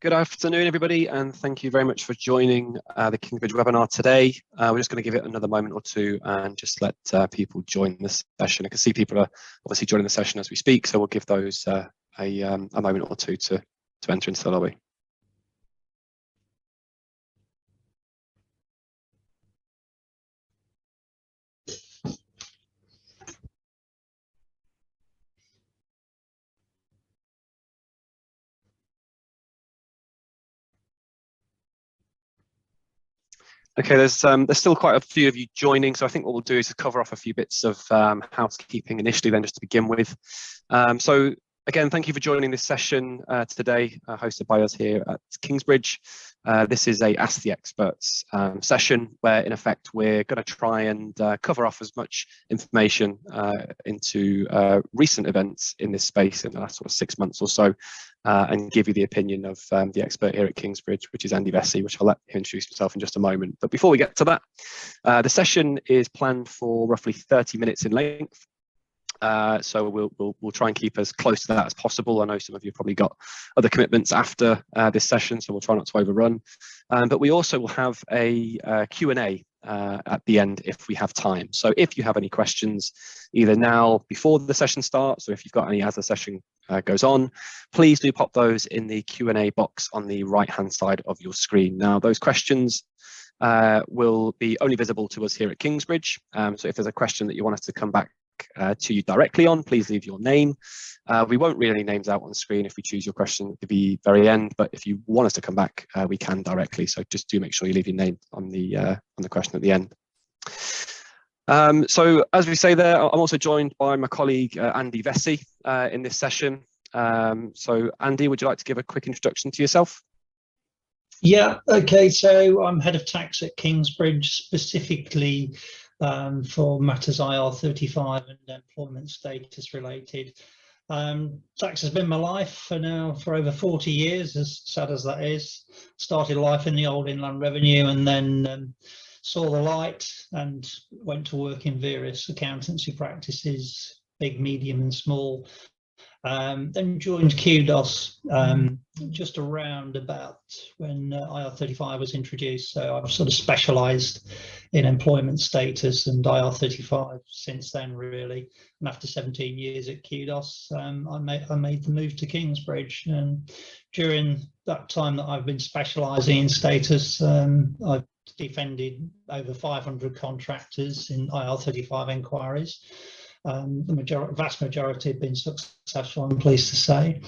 Good afternoon, everybody, and thank you very much for joining the Kingsbridge webinar today. We're just going to give it another moment or two and just let people join the session. I can see people are obviously joining the session as we speak, so we'll give those a moment or two to enter into the lobby. Okay, there's still quite a few of you joining, so I think what we'll do is cover off a few bits of housekeeping initially, then just to begin with. So again, thank you for joining this session today, hosted by us here at Kingsbridge. This is a Ask the Experts session where, in effect, we're going to try and cover off as much information into recent events in this space in the last sort of 6 months or so, and give you the opinion of the expert here at Kingsbridge, which is Andy Vessey, which I'll let him introduce himself in just a moment. But before we get to that, the session is planned for roughly 30 minutes in length. So we'll try and keep as close to that as possible. I know some of you have probably got other commitments after this session, so we'll try not to overrun. But we also will have a Q&A at the end if we have time. So if you have any questions, either now before the session starts, or if you've got any as the session goes on, please do pop those in the Q&A box on the right-hand side of your screen. Now, those questions will be only visible to us here at Kingsbridge. So if there's a question that you want us to come back to you directly on, please leave your name. We won't read any names out on the screen if we choose your question at the very end, but if you want us to come back, we can directly. So just do make sure you leave your name on the question at the end. So as we say there, I'm also joined by my colleague Andy Vessey in this session. So Andy, would you like to give a quick introduction to yourself? Yeah, okay, so I'm head of tax at Kingsbridge, specifically for matters IR35 and employment status related. Tax has been my life for over 40 years, as sad as that is. Started life in the old Inland Revenue and then saw the light and went to work in various accountancy practices, big, medium and small. Then joined QDOS just around about when IR35 was introduced. So I've sort of specialised in employment status and IR35 since then, really. And after 17 years at QDOS, I made the move to Kingsbridge. And during that time that I've been specialising in status, I've defended over 500 contractors in IR35 inquiries. The vast majority have been successful, I'm pleased to say.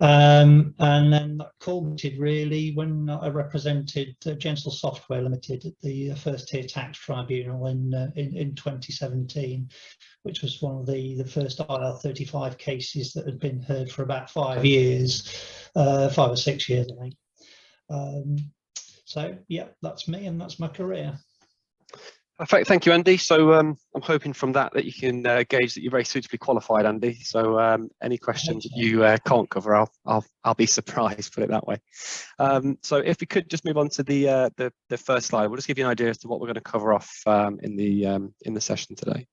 And then that culminated really when I represented Gensel Software Limited at the First Tier Tax Tribunal in 2017, which was one of the first IR35 cases that had been heard for about 5 years, 5 or 6 years, I think. So yeah, that's me and that's my career. Perfect, thank you, Andy. So I'm hoping from that you can gauge that you're very suitably qualified, Andy. So any questions that you can't cover, I'll be surprised, put it that way. So if we could just move on to the first slide, we'll just give you an idea as to what we're going to cover off in the session today.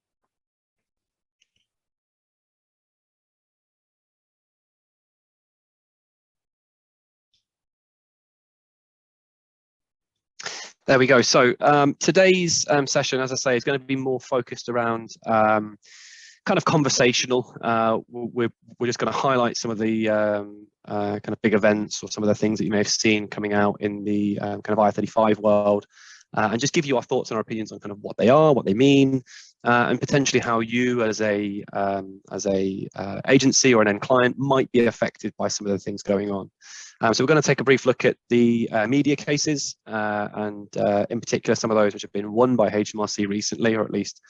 There we go. So today's session, as I say, is going to be more focused around kind of conversational. We're just going to highlight some of the kind of big events or some of the things that you may have seen coming out in the kind of IR35 world, and just give you our thoughts and our opinions on kind of what they are, what they mean, and potentially how you as a agency or an end client might be affected by some of the things going on. So we're going to take a brief look at the media cases and in particular some of those which have been won by HMRC recently, or at least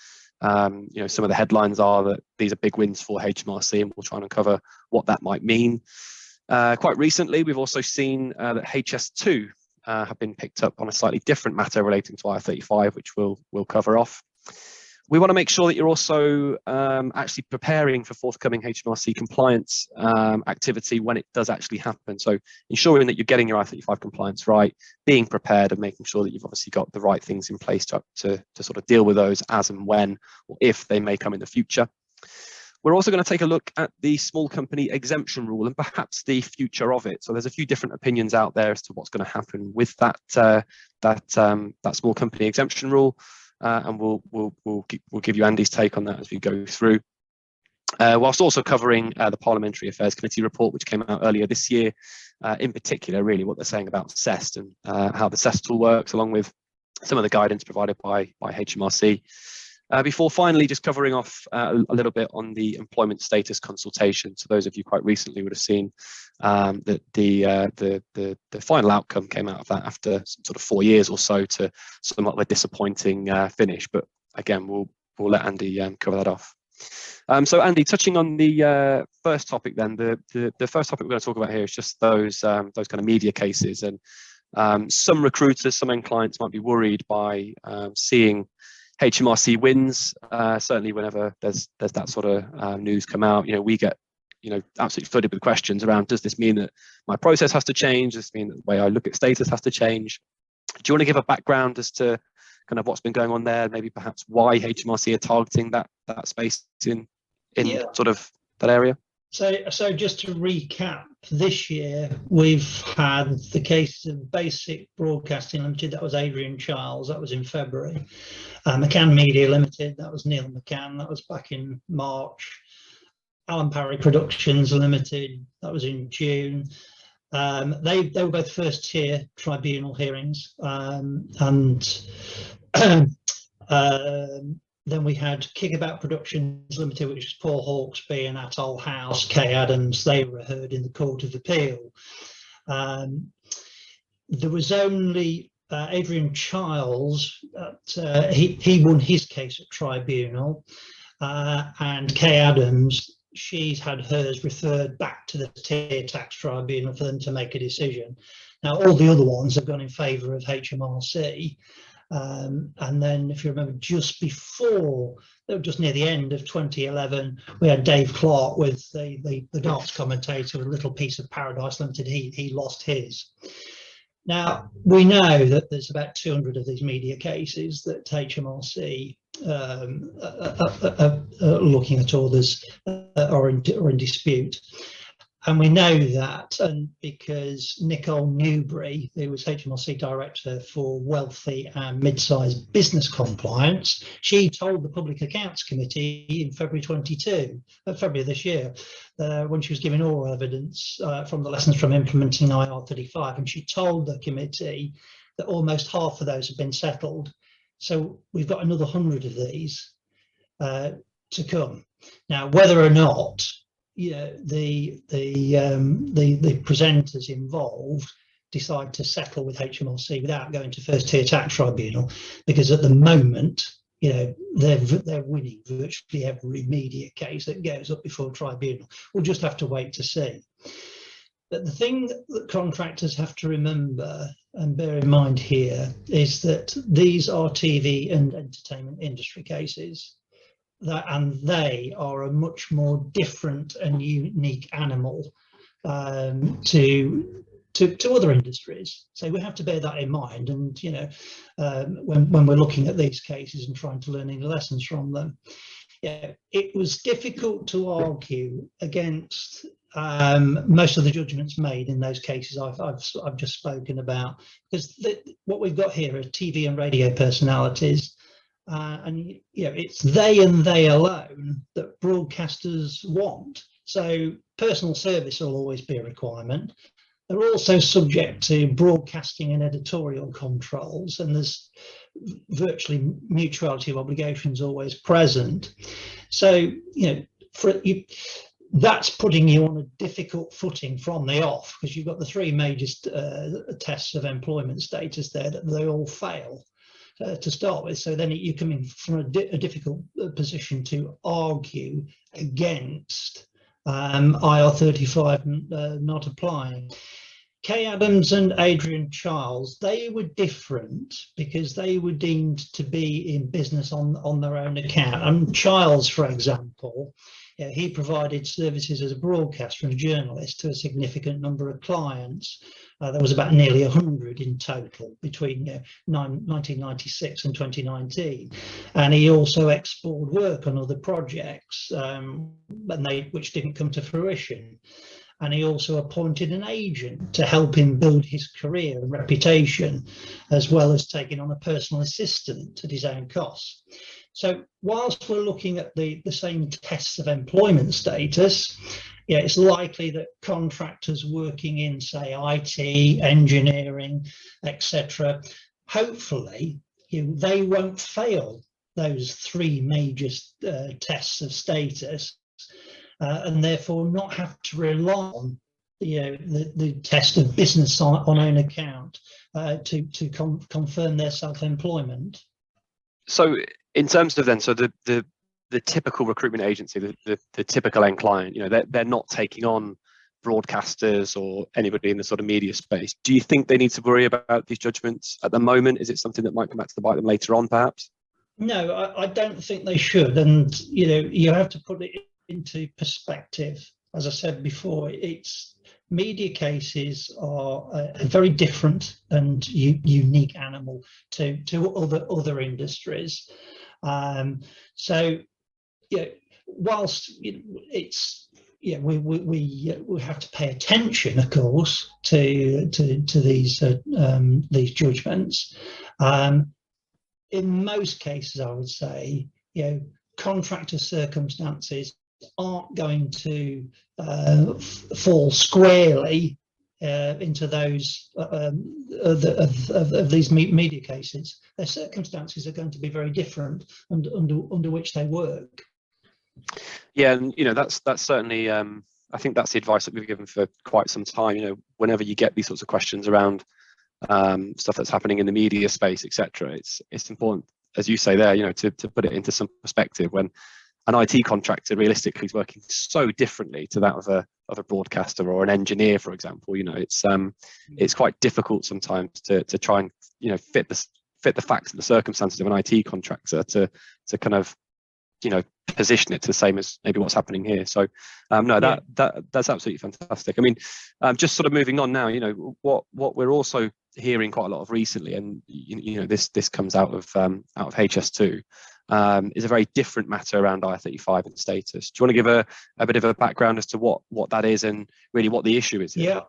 you know, some of the headlines are that these are big wins for HMRC, and we'll try and uncover what that might mean. Quite recently, we've also seen that HS2 have been picked up on a slightly different matter relating to IR35, which we'll cover off. We want to make sure that you're also actually preparing for forthcoming HMRC compliance activity when it does actually happen. So ensuring that you're getting your IR35 compliance right, being prepared and making sure that you've obviously got the right things in place to sort of deal with those as and when or if they may come in the future. We're also going to take a look at the small company exemption rule and perhaps the future of it. So there's a few different opinions out there as to what's going to happen with that small company exemption rule, and we'll give you Andy's take on that as we go through. Whilst also covering the Parliamentary Affairs Committee report, which came out earlier this year, in particular, really what they're saying about CEST and how the CEST tool works, along with some of the guidance provided by HMRC. Before finally just covering off a little bit on the employment status consultation. So those of you quite recently would have seen that the final outcome came out of that after sort of 4 years or so, to somewhat of a disappointing finish. But again, we'll let Andy cover that off. So Andy, touching on the first topic then, the first topic we're going to talk about here is just those kind of media cases. And some recruiters, some end clients might be worried by seeing HMRC wins. Certainly whenever there's that sort of news come out, we get absolutely flooded with questions around, does this mean that my process has to change? Does this mean that the way I look at status has to change? Do you want to give a background as to kind of what's been going on there, maybe perhaps why HMRC are targeting that space in sort of that area? So just to recap, this year we've had the case of Basic Broadcasting Limited, that was Adrian Charles, that was in February. McCann Media Limited, that was Neil McCann, that was back in March. Alan Parry Productions Limited, that was in June. They were both first tier tribunal hearings, then we had Kickabout Productions Limited, which is Paul Hawksby and Atoll House, Kay Adams. They were heard in the Court of Appeal. There was only Adrian Charles, he won his case at tribunal, and Kay Adams, she's had hers referred back to the tier tax tribunal for them to make a decision. Now, all the other ones have gone in favour of HMRC. And then, if you remember, just near the end of 2011, we had Dave Clark with the darts commentator with Little Piece of Paradise Limited. He lost his. Now, we know that there's about 200 of these media cases that HMRC are looking at, orders are in dispute. And we know that, and because Nicole Newbury, who was HMRC Director for Wealthy and Mid-sized Business Compliance, she told the Public Accounts Committee in February of this year, when she was giving oral evidence from the lessons from implementing IR35, and she told the committee that almost half of those have been settled. So we've got another 100 of these to come. Now, whether or not the presenters involved decide to settle with HMRC without going to first tier tax tribunal, because at the moment, they're winning virtually every media case that goes up before tribunal. We'll just have to wait to see. But the thing that contractors have to remember and bear in mind here is that these are TV and entertainment industry cases. And they are a much more different and unique animal to other industries. So we have to bear that in mind. And when we're looking at these cases and trying to learn any lessons from them, it was difficult to argue against most of the judgments made in those cases I've just spoken about, because what we've got here are TV and radio personalities. And it's they and they alone that broadcasters want. So personal service will always be a requirement. They're also subject to broadcasting and editorial controls, and there's virtually mutuality of obligations always present. So that's putting you on a difficult footing from the off, because you've got the three major tests of employment status there that they all fail. To start with, so then you're coming from a difficult position to argue against IR35 not applying. Kay Adams and Adrian Charles, they were different because they were deemed to be in business on their own account. And Charles, for example, he provided services as a broadcaster and a journalist to a significant number of clients. There was about nearly 100 in total between 1996 and 2019. And he also explored work on other projects, which didn't come to fruition. And he also appointed an agent to help him build his career and reputation, as well as taking on a personal assistant at his own cost. So whilst we're looking at the same tests of employment status, it's likely that contractors working in, say, IT, engineering, etc., hopefully they won't fail those three major tests of status. And therefore not have to rely on the test of business on own account to confirm their self-employment. So in terms of then, so the typical recruitment agency, the typical end client, they're not taking on broadcasters or anybody in the sort of media space. Do you think they need to worry about these judgments at the moment? Is it something that might come back to bite them later on, perhaps? No, I don't think they should. And you have to put it into perspective. As I said before, media cases are a very different and unique animal to other industries. So whilst we have to pay attention, of course, to these judgments. In most cases, I would say, contractor circumstances aren't going to fall squarely into those of these media cases. Their circumstances are going to be very different under which they work. Yeah, and that's certainly I think that's the advice that we've given for quite some time. Whenever you get these sorts of questions around stuff that's happening in the media space, etc., it's important, as you say there, to put it into some perspective. When an IT contractor realistically is working so differently to that of a broadcaster or an engineer, for example. It's quite difficult sometimes to try and fit the facts and the circumstances of an IT contractor to kind of position it to the same as maybe what's happening here. So that's absolutely fantastic. I mean, just sort of moving on now, what we're also hearing quite a lot of recently, and this comes out of HS2, is a very different matter around IR35 and status. Do you want to give a bit of a background as to what that is and really what the issue is here? Yeah.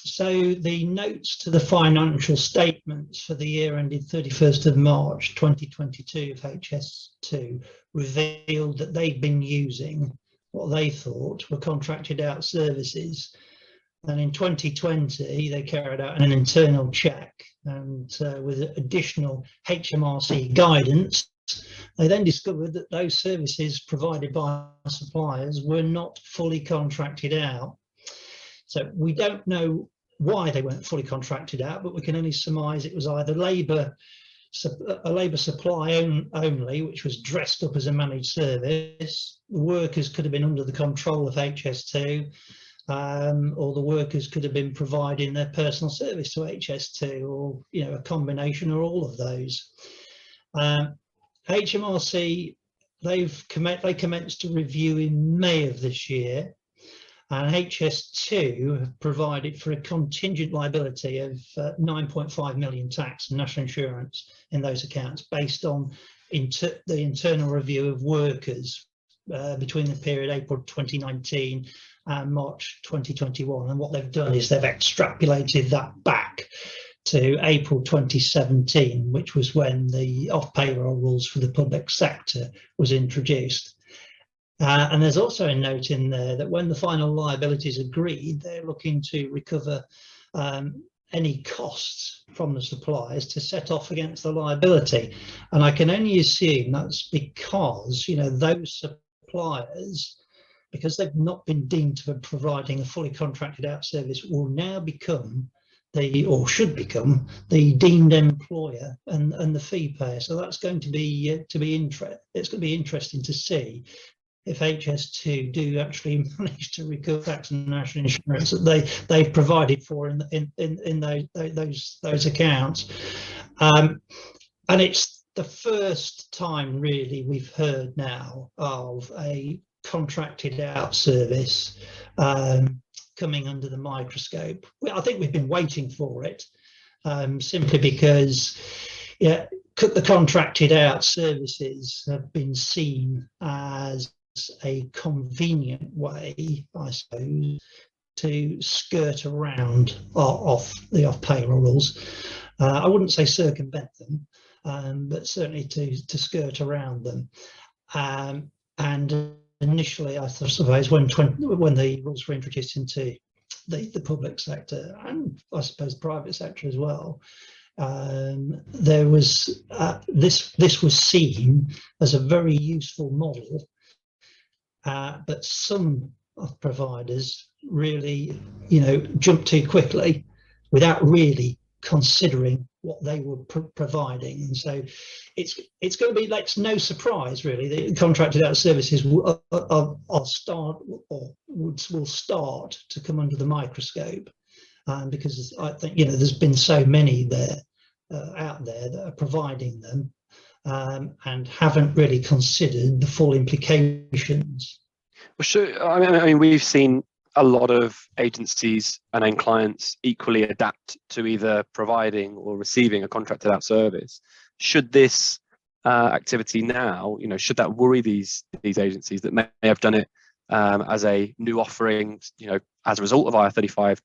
So the notes to the financial statements for the year ended 31st of March 2022 of HS2 revealed that they'd been using what they thought were contracted out services. And in 2020, they carried out an internal check, and with additional HMRC guidance, they then discovered that those services provided by suppliers were not fully contracted out. So we don't know why they weren't fully contracted out, but we can only surmise it was either a labour supply only, which was dressed up as a managed service. The workers could have been under the control of HS2, or the workers could have been providing their personal service to HS2, or a combination or all of those. HMRC, they commenced a review in May of this year, and HS2 have provided for a contingent liability of 9.5 million tax and national insurance in those accounts based on the internal review of workers between the period April 2019 and March 2021. And what they've done is they've extrapolated that back to April 2017, which was when the off-payroll rules for the public sector was introduced. And there's also a note in there that when the final liability is agreed, they're looking to recover any costs from the suppliers to set off against the liability. And I can only assume that's because, those suppliers, because they've not been deemed to be providing a fully contracted out service, will now become should become the deemed employer and the fee payer. So that's going to be it's going to be interesting to see if HS2 do actually manage to recover tax and national insurance that they've provided for in those accounts. And it's the first time really we've heard now of a contracted out service coming under the microscope. I think we've been waiting for it, simply because the contracted out services have been seen as a convenient way, I suppose, to skirt around off payroll rules. I wouldn't say circumvent them, but certainly to skirt around them. And initially, I suppose, when the rules were introduced into the public sector, and I suppose private sector as well, there was this was seen as a very useful model, but some providers really, jumped too quickly without really considering what they were providing. And so it's going to be like no surprise really that contracted out services will start to come under the microscope, because I think there's been so many out there that are providing them, and haven't really considered the full implications. Well, sure. I mean, we've seen a lot of agencies and end clients equally adapt to either providing or receiving a contracted out service. Should this activity now, should that worry these agencies that may have done it as a new offering, as a result of IR35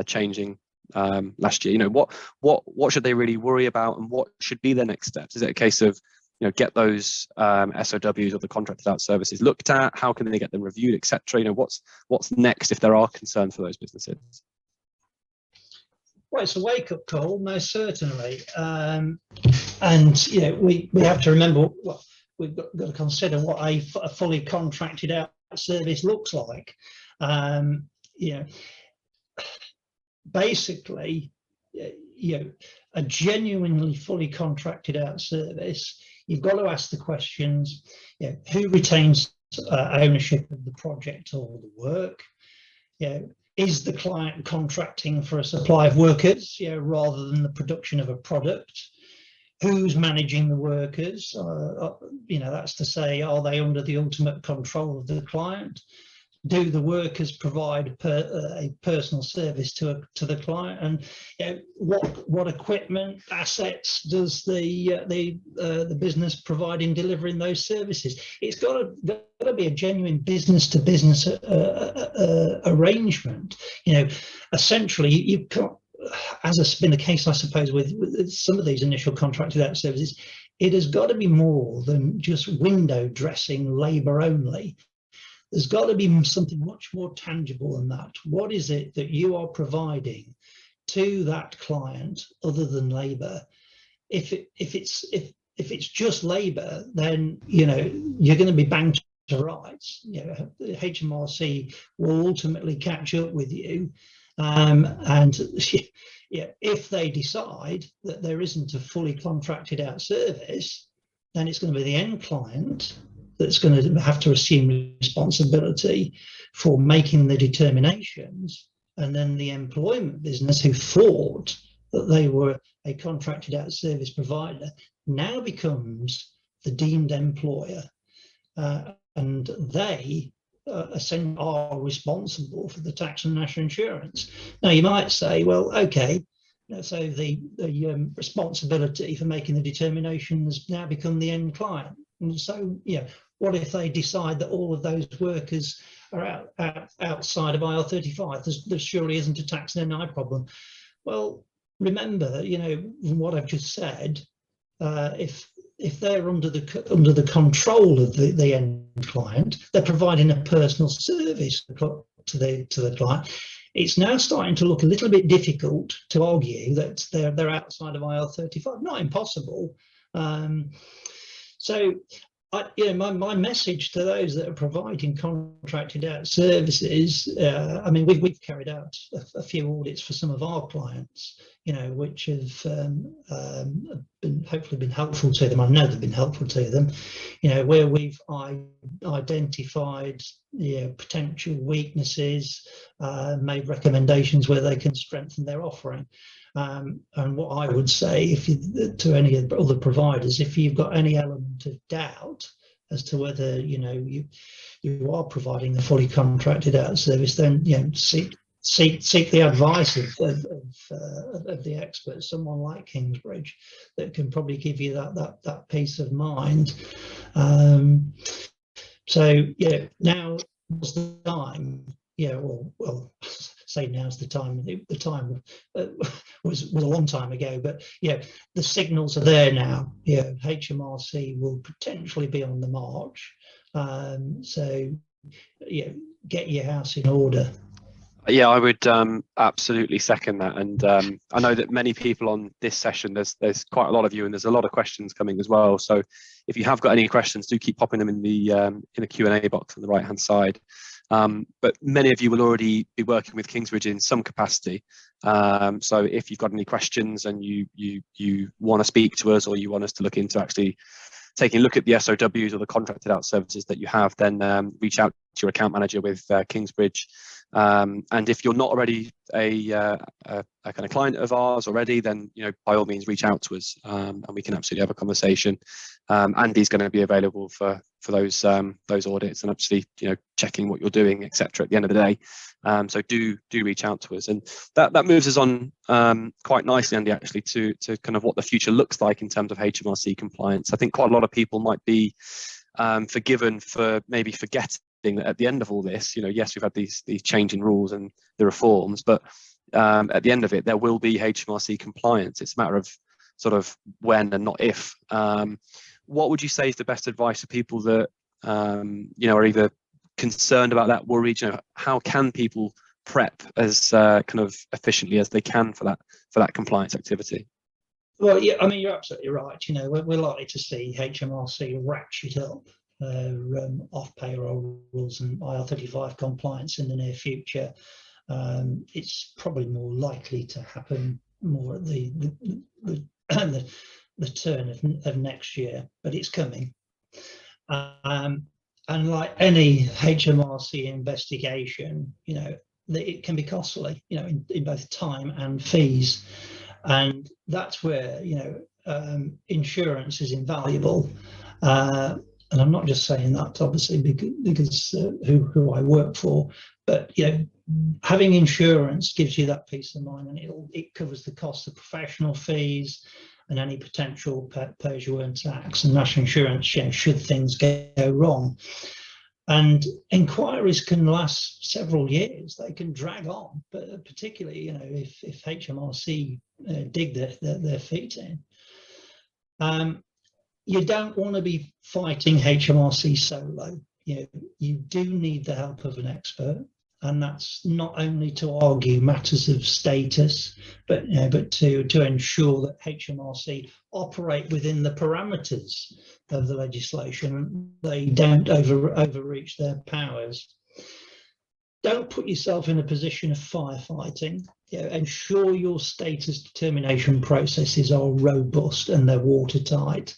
changing last year? What should they really worry about, and what should be their next steps? Is it a case of get those SOWs or the contracted out services looked at? How can they get them reviewed, etc.? What's next if there are concerns for those businesses? Well, it's a wake-up call, most certainly, and we have to remember we've got to consider what a fully contracted out service looks like. Basically, a genuinely fully contracted out service, you've got to ask the questions: who retains ownership of the project or the work? Is the client contracting for a supply of workers, rather than the production of a product? Who's managing the workers? That's to say, are they under the ultimate control of the client? Do the workers provide a personal service to the client? And what equipment, assets does the business provide in delivering those services? It's got to be a genuine business-to-business arrangement. Essentially, you can't, as has been the case, I suppose, with some of these initial contracted out services, it has got to be more than just window dressing labour only. There's got to be something much more tangible than that. What is it that you are providing to that client other than labour? If it's just labour, then you're going to be banged to rights. The HMRC will ultimately catch up with you, and if they decide that there isn't a fully contracted out service, then it's going to be the end client that's going to have to assume responsibility for making the determinations, and then the employment business, who thought that they were a contracted out service provider, now becomes the deemed employer, and they essentially are responsible for the tax and national insurance. Now you might say, well, okay, so the responsibility for making the determination has now become the end client. And so, what if they decide that all of those workers are outside of IR35? There surely isn't a tax and NI problem. Well, remember, from what I've just said, if they're under the control of the end client, they're providing a personal service to the client. It's now starting to look a little bit difficult to argue that they're outside of IR35. Not impossible. So My message to those that are providing contracted out services, I mean, we've carried out a few audits for some of our clients, which have been hopefully been helpful to them. I know they've been helpful to them, where we've identified potential weaknesses, made recommendations where they can strengthen their offering. And what I would say, to any of the other providers, if you've got any element of doubt as to whether you are providing a fully contracted out service, then seek the advice of the experts, someone like Kingsbridge, that can probably give you that peace of mind. So now was the time. Well, say now's the time. The time was a long time ago, but the signals are there now. HMRC will potentially be on the march. So get your house in order. Yeah, I would absolutely second that, and I know that many people on this session, there's quite a lot of you, and there's a lot of questions coming as well. So if you have got any questions, do keep popping them in the Q&A box on the right hand side. But many of you will already be working with Kingsbridge in some capacity. So if you've got any questions and you want to speak to us, or you want us to look into actually taking a look at the SOWs or the contracted out services that you have, then reach out to your account manager with Kingsbridge. And if you're not already a kind of client of ours already, then by all means reach out to us, and we can absolutely have a conversation. Andy's going to be available for those audits and actually checking what you're doing, etc. at the end of the day. So do reach out to us, and that moves us on quite nicely, Andy, actually to kind of what the future looks like in terms of HMRC compliance. I think quite a lot of people might be forgiven for maybe forgetting that at the end of all this, yes, we've had these changing rules and the reforms, but at the end of it, there will be HMRC compliance. It's a matter of sort of when and not if. What would you say is the best advice for people that are either concerned about that, worried? How can people prep as kind of efficiently as they can for that compliance activity? Well, yeah, I mean, you're absolutely right. We're likely to see HMRC ratchet up off payroll rules and IR35 compliance in the near future. It's probably more likely to happen more at the turn of next year, but it's coming. And like any HMRC investigation, it can be costly, in both time and fees, and that's where insurance is invaluable. And I'm not just saying that obviously because who I work for, but having insurance gives you that peace of mind, and it covers the cost of professional fees and any potential pay-as-you-earn tax and national insurance, should things go wrong. And inquiries can last several years; they can drag on, but particularly if HMRC dig their feet in. You don't want to be fighting HMRC solo. You do need the help of an expert, and that's not only to argue matters of status, but to ensure that HMRC operate within the parameters of the legislation and they don't overreach their powers. Don't put yourself in a position of firefighting. Ensure your status determination processes are robust and they're watertight,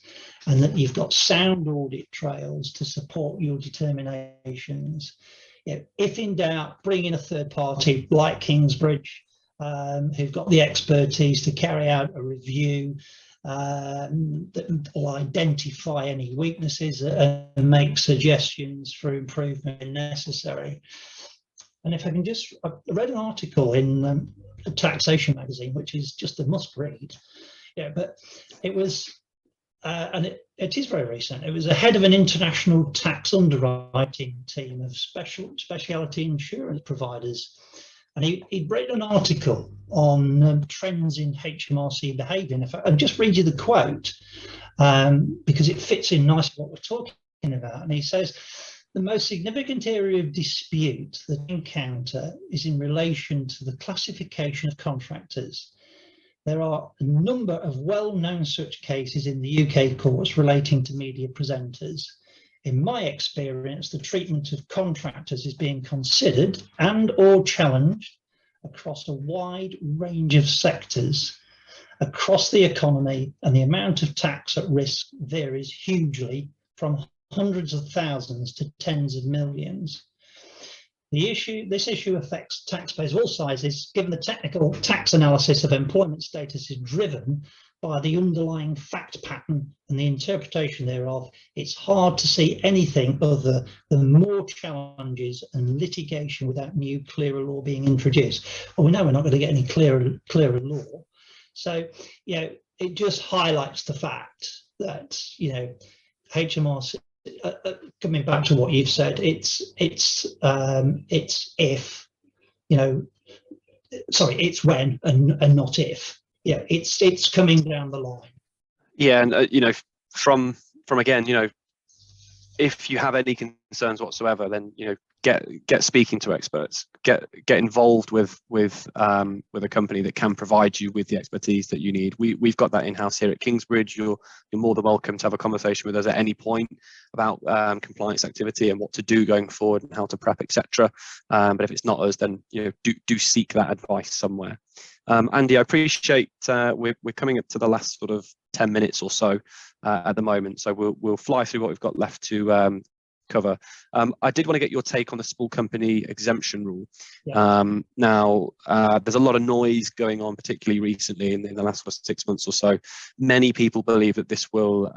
and that you've got sound audit trails to support your determinations. If in doubt, bring in a third party like Kingsbridge, who've got the expertise to carry out a review that will identify any weaknesses and make suggestions for improvement if necessary. And if I can I read an article in a taxation magazine, which is just a must read. But it was, and it is very recent. It was the head of an international tax underwriting team of specialty insurance providers. And he'd written an article on trends in HMRC behaviour. In fact, I'll just read you the quote because it fits in nicely what we're talking about. And he says, the most significant area of dispute that we encounter is in relation to the classification of contractors. There are a number of well-known such cases in the UK courts relating to media presenters. In my experience, the treatment of contractors is being considered and or challenged across a wide range of sectors across the economy, and the amount of tax at risk varies hugely from hundreds of thousands to tens of millions. This issue affects taxpayers of all sizes, given the technical tax analysis of employment status is driven by the underlying fact pattern and the interpretation thereof. It's hard to see anything other than more challenges and litigation without new, clearer law being introduced. Well, we know we're not going to get any clearer law. So, it just highlights the fact that, HMRC, coming back to what you've said, it's when and not if. Yeah, it's coming down the line. Yeah, and from again, if you have any concerns whatsoever, then get speaking to experts, get involved with a company that can provide you with the expertise that you need. We've got that in-house here at Kingsbridge. You're more than welcome to have a conversation with us at any point about compliance activity and what to do going forward and how to prep, etc. But if it's not us, then do seek that advice somewhere. Andy, I appreciate we're coming up to the last sort of 10 minutes or so at the moment, so we'll fly through what we've got left to cover. I did want to get your take on the small company exemption rule. Yeah. Now, there's a lot of noise going on, particularly recently in the last 6 months or so. Many people believe that this will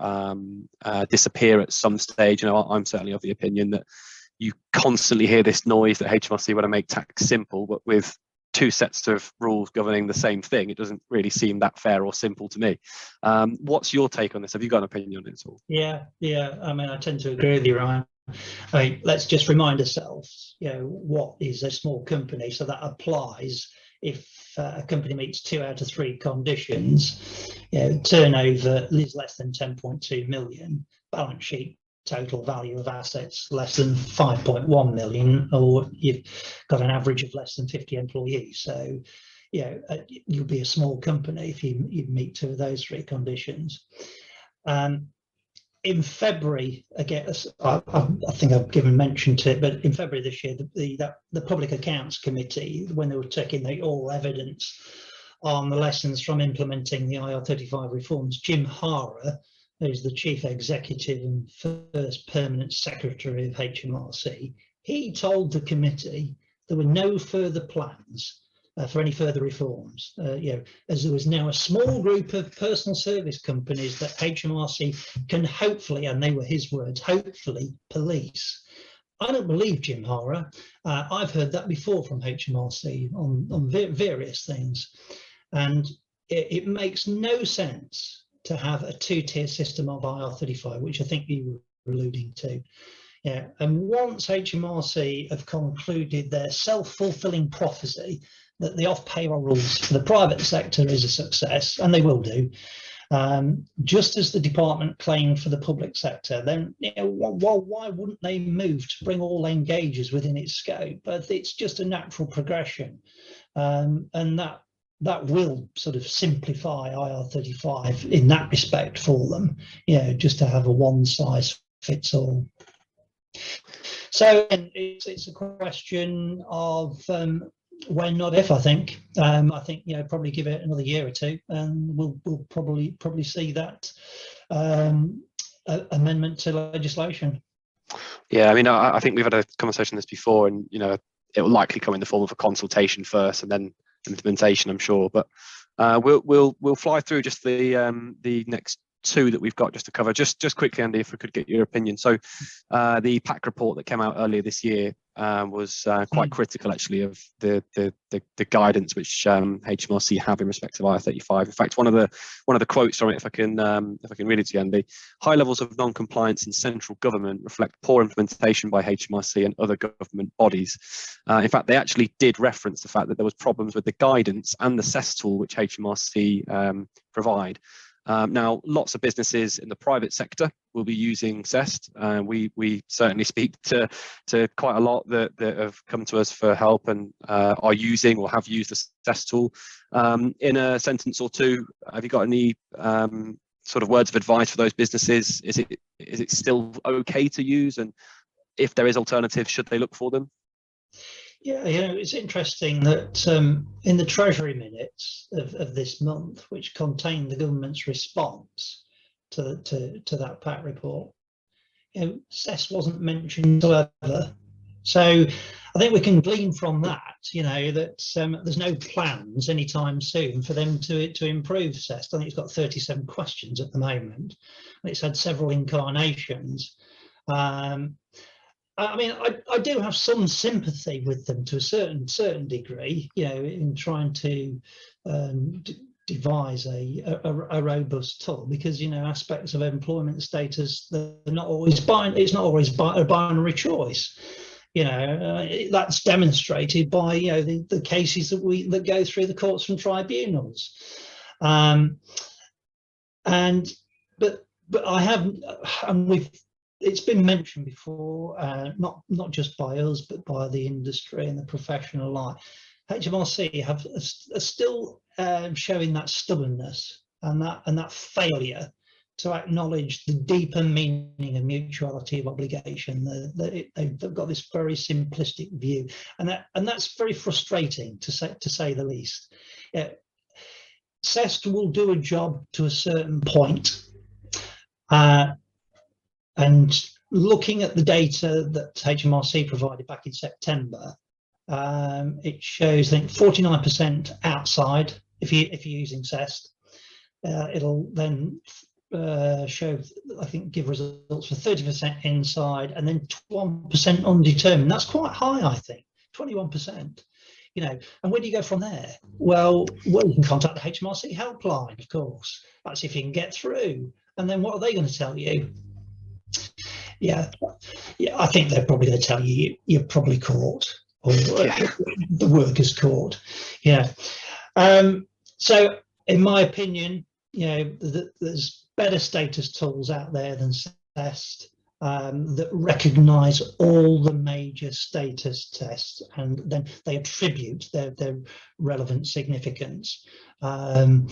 disappear at some stage. I'm certainly of the opinion that you constantly hear this noise that HMRC want to make tax simple, but with two sets of rules governing the same thing, it doesn't really seem that fair or simple to me. What's your take on this? Have you got an opinion on it at all? Yeah. I mean, I tend to agree with you, Ryan. Let's just remind ourselves, what is a small company? So that applies if a company meets 2 out of 3 conditions. Turnover is less than 10.2 million, balance sheet total value of assets less than 5.1 million, or you've got an average of less than 50 employees. So, you'll be a small company if you meet 2 of those 3 conditions. In February, again, I think I've given mention to it, but in February this year, the Public Accounts Committee, when they were taking all evidence on the lessons from implementing the IR35 reforms, Jim Hara, who's the Chief Executive and first permanent Secretary of HMRC, he told the committee there were no further plans for any further reforms, as there was now a small group of personal service companies that HMRC can hopefully, and they were his words, hopefully police. I don't believe Jim Hara. I've heard that before from HMRC on various things, and it makes no sense to have a 2-tier system of IR35, which I think you were alluding to. Yeah, and once HMRC have concluded their self-fulfilling prophecy that the off-payroll rules for the private sector is a success, and they will do, just as the department claimed for the public sector, then why wouldn't they move to bring all engagers within its scope? But it's just a natural progression, and that will sort of simplify IR35 in that respect for them, just to have a one-size-fits-all. So it's a question of when, not if. I think probably give it another year or 2, and we'll probably see that amendment to legislation. Yeah, I mean, I think we've had a conversation on this before, and it will likely come in the form of a consultation first, and then implementation, I'm sure. But we'll fly through just the next 2 that we've got just to cover. Just quickly, Andy, if we could get your opinion. So the PAC report that came out earlier this year was quite critical, actually, of the guidance which HMRC have in respect of IR35. In fact, one of the quotes from it, if I can read it to you, Andy: high levels of non-compliance in central government reflect poor implementation by HMRC and other government bodies. In fact, they actually did reference the fact that there was problems with the guidance and the CESS tool which HMRC provide. Now, lots of businesses in the private sector will be using CESS. We certainly speak to quite a lot that have come to us for help and are using or have used the CESS tool. In a sentence or 2, have you got any sort of words of advice for those businesses? Is it still okay to use, and if there is alternatives, should they look for them? Yeah, it's interesting that in the Treasury minutes of this month, which contained the government's response to that PAC report, CES wasn't mentioned whatsoever. So I think we can glean from that, that there's no plans anytime soon for them to improve CES. I think it's got 37 questions at the moment, and it's had several incarnations. I mean, I do have some sympathy with them to a certain degree, in trying to devise a robust tool, because aspects of employment status, they're not always it's not always a binary choice. That's demonstrated by the cases that go through the courts and tribunals. But I have, and it's been mentioned before, not just by us, but by the industry and the professional life. HMRC are still showing that stubbornness and that failure to acknowledge the deeper meaning of mutuality of obligation. They've got this very simplistic view, and that's very frustrating to say the least. CEST will do a job to a certain point. And looking at the data that HMRC provided back in September, it shows, I think, 49% outside if you're using CEST. It'll then show, I think, give results for 30% inside, and then 21% undetermined. That's quite high, I think, 21%. And where do you go from there? Well, you can contact the HMRC helpline, of course. That's if you can get through. And then what are they going to tell you? Yeah, I think they're probably going to tell you you're probably caught, or the worker's caught. So in my opinion, there's better status tools out there than CEST that recognise all the major status tests, and then they attribute their relevant significance. And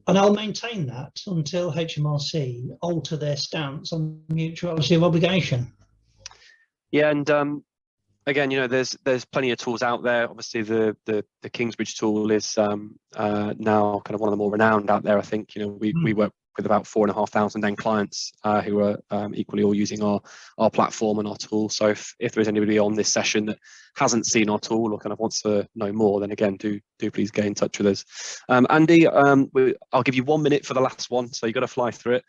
I'll maintain that until HMRC alter their stance on mutuality of obligation. Yeah, and again, there's plenty of tools out there. Obviously, the Kingsbridge tool is now kind of one of the more renowned out there. I think we work with about 4,500 end clients who are equally all using our platform and our tool. So if there is anybody on this session that hasn't seen our tool or kind of wants to know more, then again, do please get in touch with us. Andy, I'll give you 1 minute for the last one, so you've got to fly through it.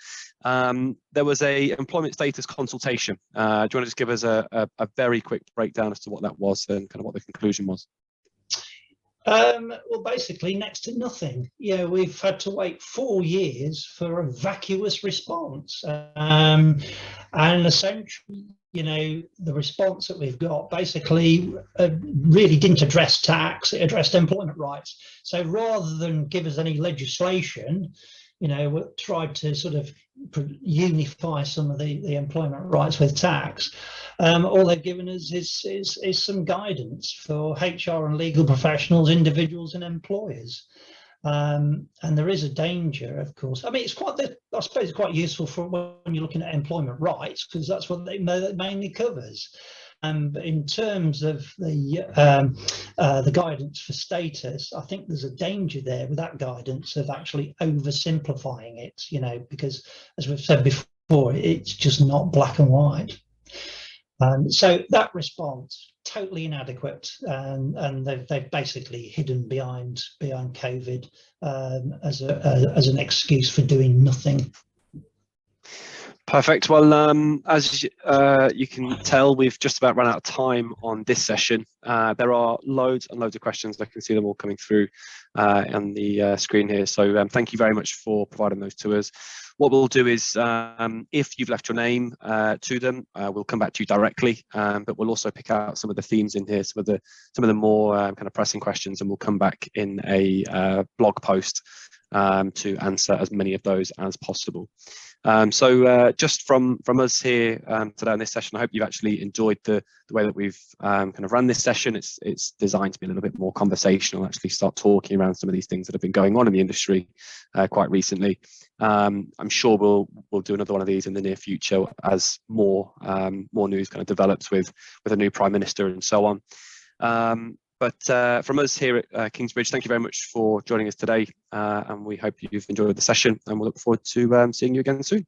There was a employment status consultation. Do you want to just give us a very quick breakdown as to what that was and kind of what the conclusion was? Well, basically next to nothing. We've had to wait 4 years for a vacuous response, and essentially, the response that we've got basically really didn't address tax; it addressed employment rights. So rather than give us any legislation, we tried to sort of unify some of the employment rights with tax. All they've given us is some guidance for HR and legal professionals, individuals and employers. And there is a danger, of course. I mean, I suppose it's quite useful for when you're looking at employment rights, because that's what it mainly covers. But in terms of the guidance for status, I think there's a danger there with that guidance of actually oversimplifying it, because as we've said before, it's just not black and white. So that response, totally inadequate, and they've basically hidden behind COVID as an excuse for doing nothing. Perfect. Well, as you can tell, we've just about run out of time on this session. There are loads and loads of questions. I can see them all coming through on the screen here. So thank you very much for providing those to us. What we'll do is, if you've left your name to them, we'll come back to you directly. But we'll also pick out some of the themes in here, some of the more kind of pressing questions, and we'll come back in a blog post to answer as many of those as possible. Just from us here today on this session, I hope you've actually enjoyed the way that we've kind of run this session. It's designed to be a little bit more conversational, actually start talking around some of these things that have been going on in the industry quite recently. I'm sure we'll do another one of these in the near future as more news kind of develops with a new Prime Minister and so on. But from us here at Kingsbridge, thank you very much for joining us today, and we hope you've enjoyed the session, and we'll look forward to seeing you again soon.